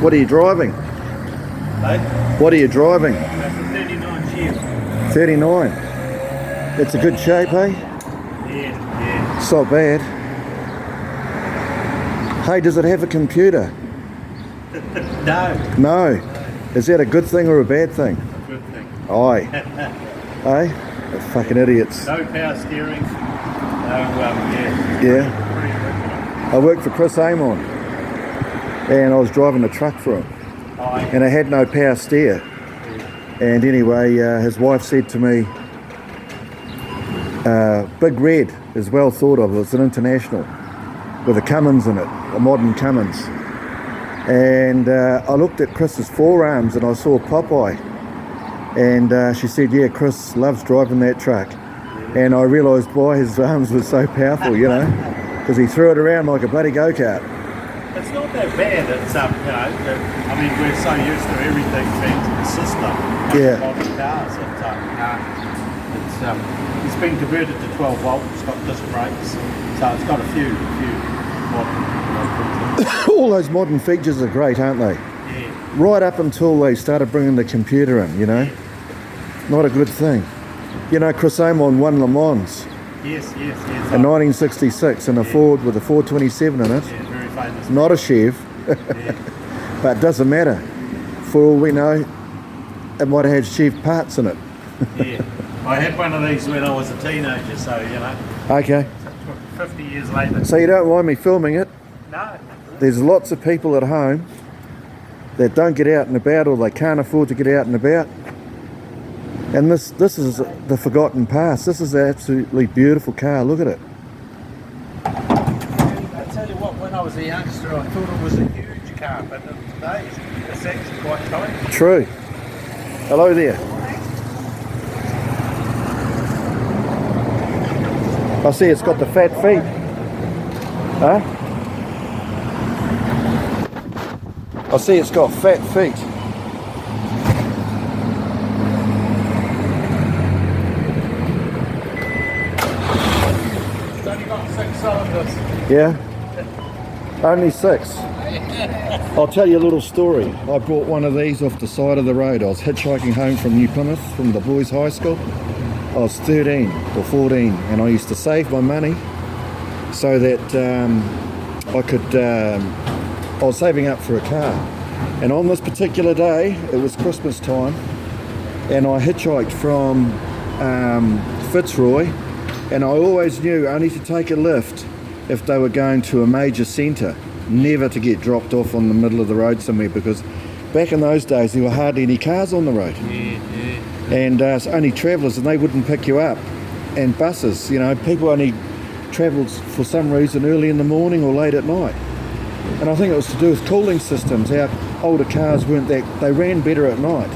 What are you driving? Hey? What are you driving? That's a 39 chev. 39. It's a good shape, eh? Yeah. It's not bad. Hey, does it have a computer? No. No. Is that a good thing or a bad thing? Good thing. Aye. Eh? They're fucking idiots. No power steering. No, yeah. Yeah. Pretty original. I worked for Chris Amon and I was driving a truck for him. Aye. And I had no power steer. And anyway, his wife said to me, Big Red is well thought of. It's an international with a Cummins in it, a modern Cummins. And I looked at Chris's forearms and I saw Popeye. And she said, yeah, Chris loves driving that truck. And I realised why his arms were so powerful, you know, because he threw it around like a bloody go-kart. It's not that bad. It's you know, I mean, we're so used to everything being consistent. Yeah. Modern cars, it's been converted to 12 volt. It's got disc brakes, so it's got a few modern. All those modern features are great, aren't they? Yeah. Right up until they started bringing the computer in, you know. Not a good thing. You know, Chris Amon won Le Mans Yes. in 1966 in a Ford with a 427 in it. Yeah, very famous. Not a chev, Yeah. but it doesn't matter. For all we know, it might have had chev parts in it. Yeah. I had one of these when I was a teenager, so you know, Okay. 50 years later. So you don't mind me filming it? No. There's lots of people at home that don't get out and about or they can't afford to get out and about. And this is the forgotten past. This is an absolutely beautiful car. Look at it. I tell you what, when I was a youngster, I thought it was a huge car, but today it's actually quite tiny. True. Hello there. I see it's got the fat feet. Huh? I see it's got fat feet. It's only got 6 cylinders. Yeah? Only 6. I'll tell you a little story. I bought one of these off the side of the road. I was hitchhiking home from New Plymouth, from the boys' high school. I was 13 or 14 and I used to save my money so that I was saving up for a car. And on this particular day, it was Christmas time, and I hitchhiked from Fitzroy, and I always knew only to take a lift if they were going to a major centre, never to get dropped off on the middle of the road somewhere, because back in those days there were hardly any cars on the road. And it's only travellers, and they wouldn't pick you up. And buses, you know, people only travelled for some reason early in the morning or late at night. And I think it was to do with cooling systems. Our older cars weren't that, they ran better at night.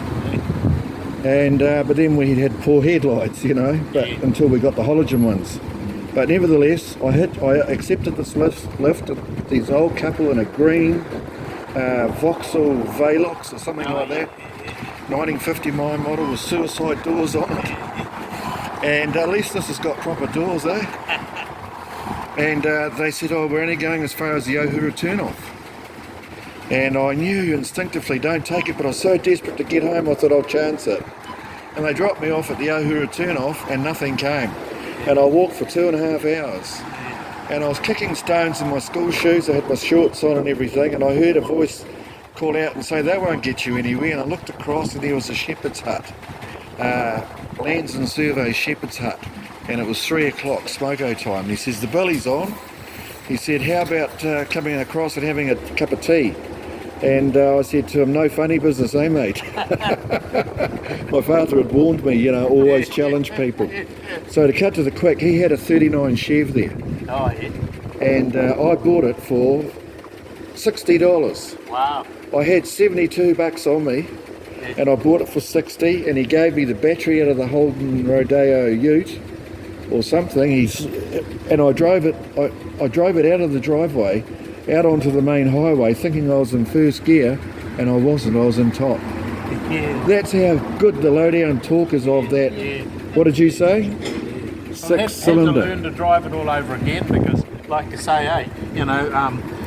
And but then we had poor headlights, you know, but until we got the halogen ones. But nevertheless, I accepted this lift, this old couple in a green Vauxhall Velox or something like that. 1950 my model with suicide doors on it, and at least this has got proper doors, eh? And they said, oh, we're only going as far as the Ohura turnoff. And I knew instinctively, don't take it, but I was so desperate to get home I thought I'll chance it. And they dropped me off at the Ohura turnoff and nothing came. And I walked for 2.5 hours. And I was kicking stones in my school shoes, I had my shorts on and everything, and I heard a voice call out and say, they won't get you anywhere. And I looked across and there was a shepherd's hut, Lands and Survey shepherd's hut, and it was 3 o'clock smoko time. And he says, the billy's on. He said, how about coming across and having a cup of tea? And I said to him, no funny business, eh mate? My father had warned me, you know, always challenge people. So to cut to the quick, he had a 39 Chev there. Oh, yeah. And I bought it for $60. Wow. I had 72 bucks on me, and I bought it for 60, and he gave me the battery out of the Holden Rodeo Ute or something. And I drove it out of the driveway out onto the main highway thinking I was in first gear, and I wasn't, I was in top. Yeah. That's how good the lowdown torque is of that. Yeah. What did you say? I'll have to Cylinder. learn to drive it all over again, because like you say, you know,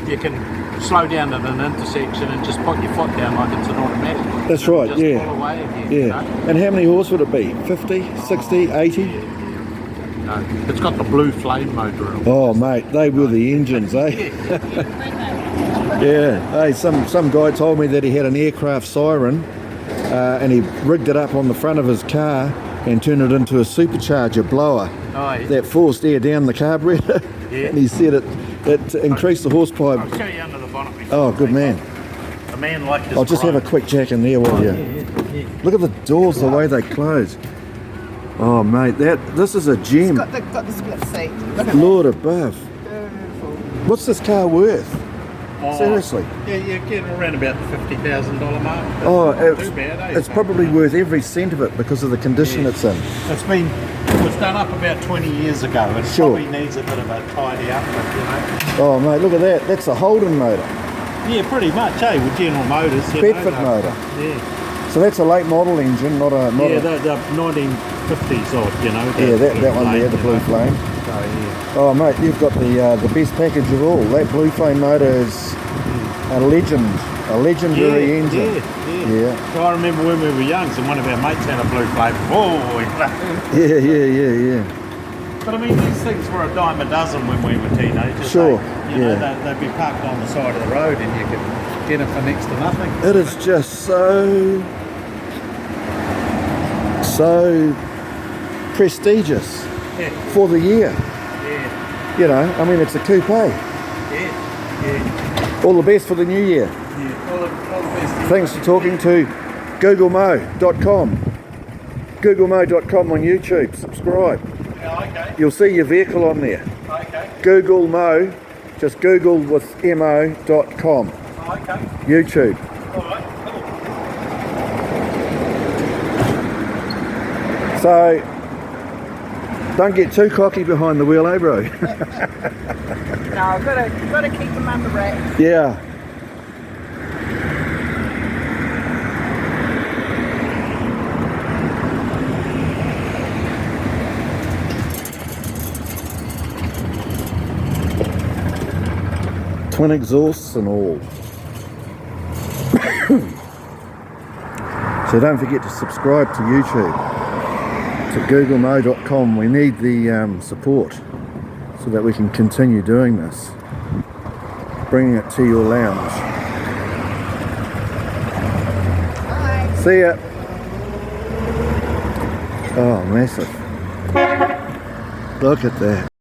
you can slow down at an intersection and just put your foot down like it's an automatic. That's And right, just yeah. pull away again, Yeah. you know? And how many horse would it be? 50, 60, 80? No, it's got the blue flame motor in it. Oh, mate, they were the engines, eh? Yeah. Hey, some guy told me that he had an aircraft siren and he rigged it up on the front of his car and turned it into a supercharger blower Oh, yeah. that forced air down the carburetor. Yeah. And he said it increased the horsepower. I'll show you under the bonnet. before Oh, we good take man. off. A man like this. I'll just have a quick jack in there while you. Yeah. Look at the doors, the way they close. Oh, mate, this is a gem. Got the split seat. Look at Lord above. Beautiful. What's this car worth? Oh, Seriously. Yeah, you're getting around about the $50,000 mark. That's Oh, not too bad, eh? it's probably worth every cent of it because of the condition Yeah. it's in. It was done up about 20 years ago. It Sure. probably needs a bit of a tidy up, but, you know. Oh, mate, look at that. That's a Holden motor. Yeah, pretty much, eh? With General Motors. you Bedford know, motor. Yeah. So that's a late model engine, not a. Yeah, the 1950s odd, you know. Yeah, that blue one there, the you blue know. flame. So, yeah. Oh, mate, you've got the best package of all. That blue flame motor is a legend, a legendary engine. Yeah. So I remember when we were young, and one of our mates had a blue flame. Oh, Yeah. But I mean, these things were a dime a dozen when we were teenagers. Sure, You know, yeah. they'd be parked on the side of the road and you could get it for next to nothing. It is just so prestigious Yeah, for the year. yeah, You know, I mean, it's a coupe. yeah. All the best for the new year. Yeah, all the best. Thanks for talking to googlemo.com. googlemo.com on YouTube. Subscribe. Yeah, okay, You'll see your vehicle on there. okay, Google Mo, just Google with mo.com. okay. YouTube. All right, cool. So, don't get too cocky behind the wheel, eh, bro? No, I've got to keep them under wraps. Yeah. Twin exhausts and all. So don't forget to subscribe to YouTube, to googlemo.com. We need the support so that we can continue doing this, bringing it to your lounge. Bye. See ya. Oh, massive. Look at that.